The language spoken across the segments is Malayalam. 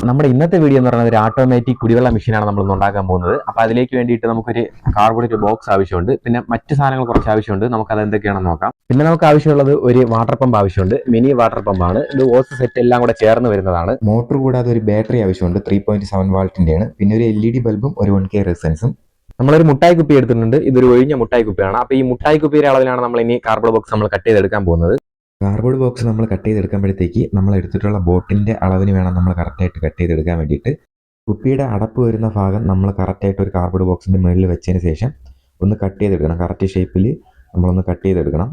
നമ്മുടെ ഇന്നത്തെ വീഡിയോ എന്ന് പറയുന്നത് ഒരു ഓട്ടോമാറ്റിക് കുടിവെള്ള മെഷീനാണ് നമ്മൾ ഉണ്ടാക്കാൻ പോകുന്നത്. അപ്പോൾ അതിലേക്ക് വേണ്ടിയിട്ട് നമുക്കൊരു കാർബോണേറ്റ് ബോക്സ് ആവശ്യമുണ്ട്, പിന്നെ മറ്റു സാധനങ്ങൾ കുറച്ച് ആവശ്യമുണ്ട്. നമുക്ക് അത് എന്തൊക്കെയാണെന്ന് നോക്കാം. പിന്നെ നമുക്ക് ആവശ്യമുള്ളത് ഒരു വാട്ടർ പമ്പ് ആവശ്യമുണ്ട്, മിനി വാട്ടർ പമ്പാണ് ഇത്. ഓസ് സെറ്റ് എല്ലാം കൂടെ ചേർന്ന് വരുന്നതാണ്. മോട്ടർ കൂടാതെ ഒരു ബാറ്ററി ആവശ്യമുണ്ട്, 3.7 വാൾട്ടിന്റെയാണ്. പിന്നെ ഒരു LED ബൾബും ഒരു 1K റെസിസ്റ്റൻസും. നമ്മളൊരു മുട്ടായി കുപ്പി എടുത്തിട്ടുണ്ട്. ഇതൊരു ഒഴിഞ്ഞ മുട്ടായി കുപ്പിയാണ്. അപ്പോൾ ഈ മുട്ടായി കുപ്പിയുടെ അളവിലാണ് നമ്മൾ ഇനി കാർബോർഡ് ബോക്സ് നമ്മൾ കട്ട് ചെയ്തെടുക്കാൻ പോകുന്നത്. കാർഡ്ബോർഡ് ബോക്സ് നമ്മൾ കട്ട് ചെയ്തെടുക്കുമ്പോഴത്തേക്ക് നമ്മൾ എടുത്തിട്ടുള്ള ബോട്ടിൻ്റെ അളവിന് വേണം നമ്മൾ കറക്റ്റായിട്ട് കട്ട് ചെയ്തെടുക്കാൻ വേണ്ടിയിട്ട്. കുപ്പിയുടെ അടപ്പ് വരുന്ന ഭാഗം നമ്മൾ കറക്റ്റായിട്ട് ഒരു കാർഡ്ബോർഡ് ബോക്സിൻ്റെ മുകളിൽ വെച്ചതിന് ശേഷം ഒന്ന് കട്ട് ചെയ്തെടുക്കണം. കറക്റ്റ് ഷേപ്പിൽ നമ്മളൊന്ന് കട്ട് ചെയ്തെടുക്കണം.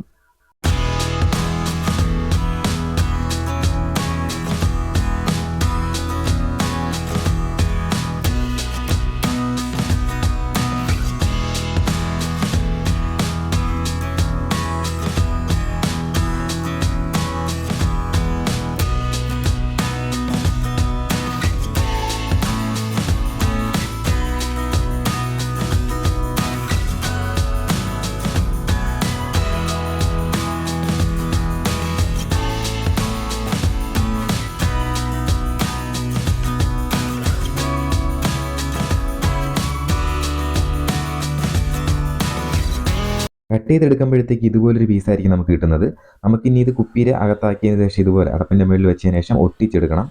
കട്ട് ചെയ്തെടുക്കുമ്പോഴത്തേക്ക് ഇതുപോലൊരു പീസായിരിക്കും നമുക്ക് കിട്ടുന്നത്. നമുക്കിനി ഇത് കുപ്പിയുടെ അകത്താക്കിയതിന് ശേഷം ഇതുപോലെ അടപ്പിൻ്റെ മുകളിൽ വെച്ചതിന് ശേഷം ഒട്ടിച്ചെടുക്കണം.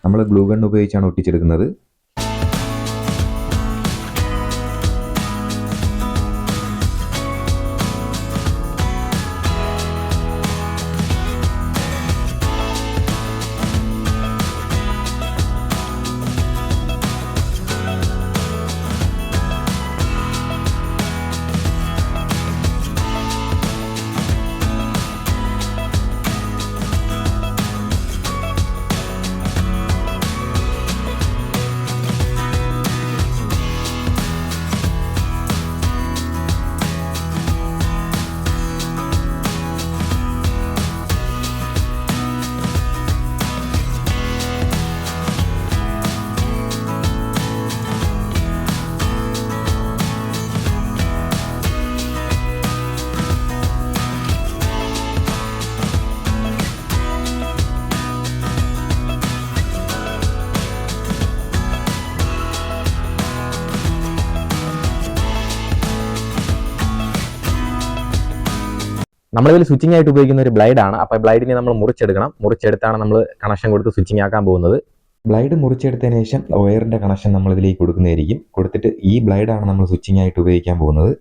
നമ്മൾ ഗ്ലൂ ഗൺ ഉപയോഗിച്ചാണ് ഒട്ടിച്ചെടുക്കുന്നത്. നമ്മളിതിൽ സ്വിച്ചിങ് ആയിട്ട് ഉപയോഗിക്കുന്ന ഒരു ബ്ലൈഡാണ്. അപ്പോൾ ബ്ലൈഡിനെ നമ്മൾ മുറിച്ചെടുക്കണം. മുറിച്ചെടുത്താണ് നമ്മൾ കണക്ഷൻ കൊടുത്ത് സ്വിച്ചിങ് ആക്കാൻ പോകുന്നത്. ബ്ലൈഡ് മുറിച്ചെടുത്തതിന് ശേഷം വയറിൻ്റെ കണക്ഷൻ നമ്മൾ ഇതിലേക്ക് കൊടുക്കുന്നതായിരിക്കും. കൊടുത്തിട്ട് ഈ ബ്ലൈഡാണ് നമ്മൾ സ്വിച്ചിങ് ആയിട്ട് ഉപയോഗിക്കാൻ പോകുന്നത്.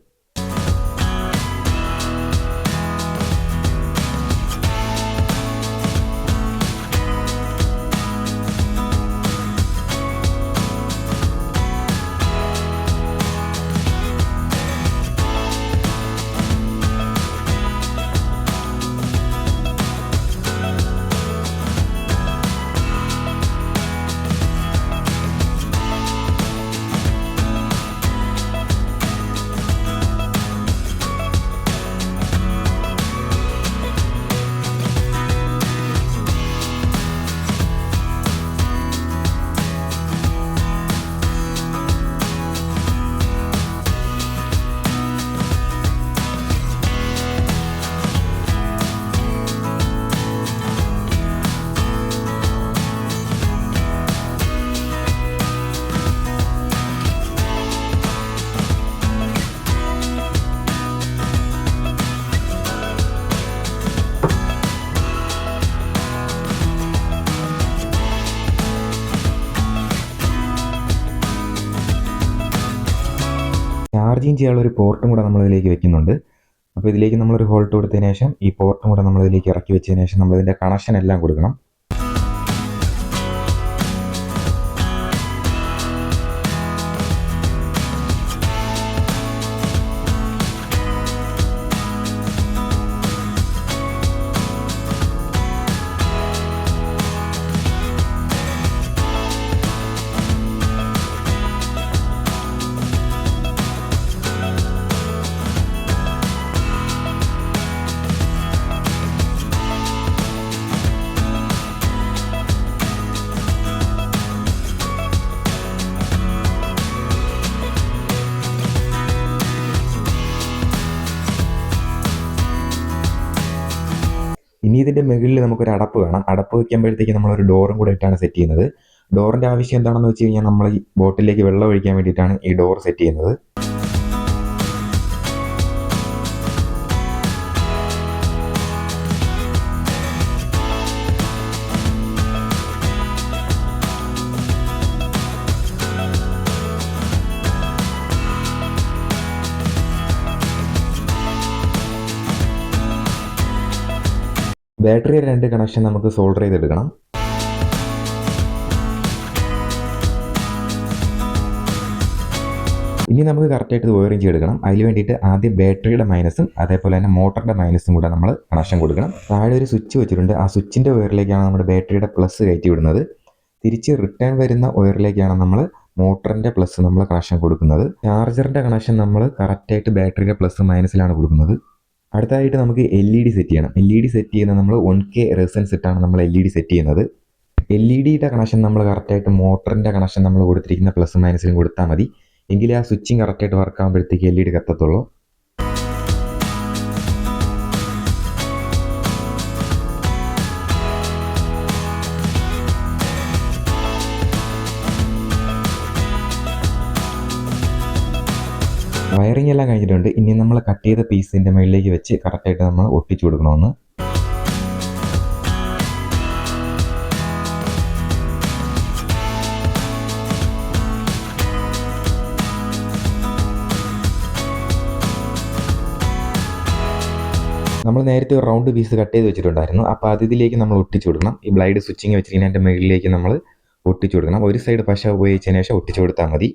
ചാർജിങ് ചെയ്യാനുള്ള ഒരു പോർട്ടും കൂടെ നമ്മളിതിലേക്ക് വെക്കുന്നുണ്ട്. അപ്പോൾ ഇതിലേക്ക് നമ്മളൊരു ഹോൾട്ട് കൊടുത്തതിന് ശേഷം ഈ പോർട്ടും കൂടെ നമ്മളിതിലേക്ക് ഇറക്കി വെച്ചതിന് ശേഷം നമ്മളിതിൻ്റെ കണക്ഷൻ എല്ലാം കൊടുക്കണം. ഇനി ഇതിൻ്റെ മുകളിൽ നമുക്കൊരു അടപ്പ് വേണം. അടപ്പ് വയ്ക്കുമ്പോഴത്തേക്ക് നമ്മളൊരു ഡോറും കൂടെ ഇട്ടാണ് സെറ്റ് ചെയ്യുന്നത്. ഡോറിൻ്റെ ആവശ്യം എന്താണെന്ന് വെച്ച് കഴിഞ്ഞാൽ നമ്മൾ ഈ ബോട്ടിലേക്ക് വെള്ളം ഒഴിക്കാൻ വേണ്ടിയിട്ടാണ് ഈ ഡോർ സെറ്റ് ചെയ്യുന്നത്. ബാറ്ററിയുടെ 2 കണക്ഷൻ നമുക്ക് സോൾഡർ ചെയ്തെടുക്കണം. ഇനി നമുക്ക് കറക്റ്റായിട്ട് ഇത് വയറിങ് ചെയ്തെടുക്കണം. അതിന് വേണ്ടിയിട്ട് ആദ്യം ബാറ്ററിയുടെ മൈനസും അതേപോലെ തന്നെ മോട്ടറിൻ്റെ മൈനസും കൂടെ നമ്മൾ കണക്ഷൻ കൊടുക്കണം. താഴെ ഒരു സ്വിച്ച് വെച്ചിട്ടുണ്ട്. ആ സ്വിച്ചിൻ്റെ വയറിലേക്കാണ് നമ്മുടെ ബാറ്ററിയുടെ പ്ലസ് കയറ്റി വിടുന്നത്. തിരിച്ച് റിട്ടേൺ വരുന്ന വയറിലേക്കാണ് നമ്മൾ മോട്ടറിൻ്റെ പ്ലസ് നമ്മൾ കണക്ഷൻ കൊടുക്കുന്നത്. ചാർജറിൻ്റെ കണക്ഷൻ നമ്മൾ കറക്റ്റായിട്ട് ബാറ്ററിയുടെ പ്ലസ് മൈനസിലാണ് കൊടുക്കുന്നത്. അടുത്തതായിട്ട് നമുക്ക് LED സെറ്റ് ചെയ്യണം. LED സെറ്റ് ചെയ്യുന്നത് നമ്മൾ 1K റെസൻസ് ഇട്ടാണ് നമ്മൾ LED സെറ്റ് ചെയ്യുന്നത്. LEDയുടെ കണക്ഷൻ നമ്മൾ കറക്റ്റായിട്ട് മോട്ടറിൻ്റെ കണക്ഷൻ നമ്മൾ കൊടുത്തിരിക്കുന്ന പ്ലസ് മൈനസിലും കൊടുത്താൽ മതി. എങ്കിലേ ആ സ്വിച്ചിങ് കറക്റ്റായിട്ട് വർക്ക് ആകുമ്പോഴത്തേക്ക് LED കത്തത്തുള്ളൂ. വയറിംഗ് എല്ലാം കഴിഞ്ഞിട്ടുണ്ട്. ഇനി നമ്മൾ കട്ട് ചെയ്ത പീസിൻ്റെ മുകളിലേക്ക് വെച്ച് കറക്റ്റായിട്ട് നമ്മൾ ഒട്ടിച്ചു കൊടുക്കണമെന്ന്. നമ്മൾ നേരത്തെ ഒരു റൗണ്ട് പീസ് കട്ട് ചെയ്ത് വെച്ചിട്ടുണ്ടായിരുന്നു. അപ്പോൾ അതിലേക്ക് നമ്മൾ ഒട്ടിച്ചു കൊടുക്കണം. ഈ ബ്ലൈഡ് സ്വിച്ചിങ് വെച്ചിരിക്കുന്നതിൻ്റെ മുകളിലേക്ക് നമ്മൾ ഒട്ടിച്ചു കൊടുക്കണം. ഒരു സൈഡ് പശ ഉപയോഗിച്ചതിന് ശേഷം ഒട്ടിച്ചു കൊടുത്താൽ മതി.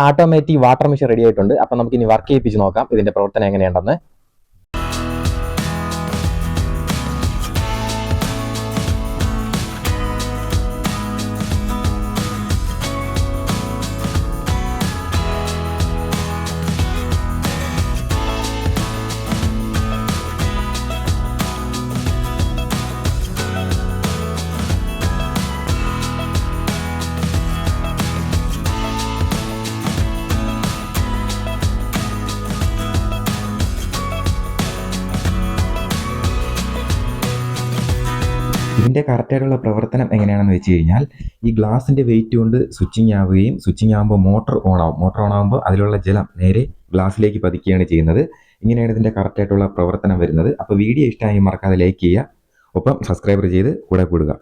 ഓട്ടോമാറ്റിക് വാട്ടർ മെഷീൻ റെഡി ആയിട്ടുണ്ട്. അപ്പം നമുക്ക് ഇനി വർക്ക് ചെയ്യിപ്പിച്ച് നോക്കാം ഇതിന്റെ പ്രവർത്തനം എങ്ങനെയുണ്ടെന്ന്. ഇതിൻ്റെ കറക്റ്റായിട്ടുള്ള പ്രവർത്തനം എങ്ങനെയാണെന്ന് വെച്ച് കഴിഞ്ഞാൽ ഈ ഗ്ലാസിൻ്റെ വെയിറ്റ് കൊണ്ട് സ്വിച്ചിങ് ആവുകയും സ്വിച്ചിങ് ആകുമ്പോൾ മോട്ടർ ഓൺ ആകുമ്പോൾ അതിലുള്ള ജലം നേരെ ഗ്ലാസ്സിലേക്ക് പതിക്കുകയാണ് ചെയ്യുന്നത്. ഇങ്ങനെയാണ് ഇതിൻ്റെ കറക്റ്റായിട്ടുള്ള പ്രവർത്തനം വരുന്നത്. അപ്പോൾ വീഡിയോ ഇഷ്ടമായി മറക്കാതെ ലൈക്ക് ചെയ്യുക, ഒപ്പം സബ്സ്ക്രൈബർ ചെയ്ത് കൂടെ കൂടുക.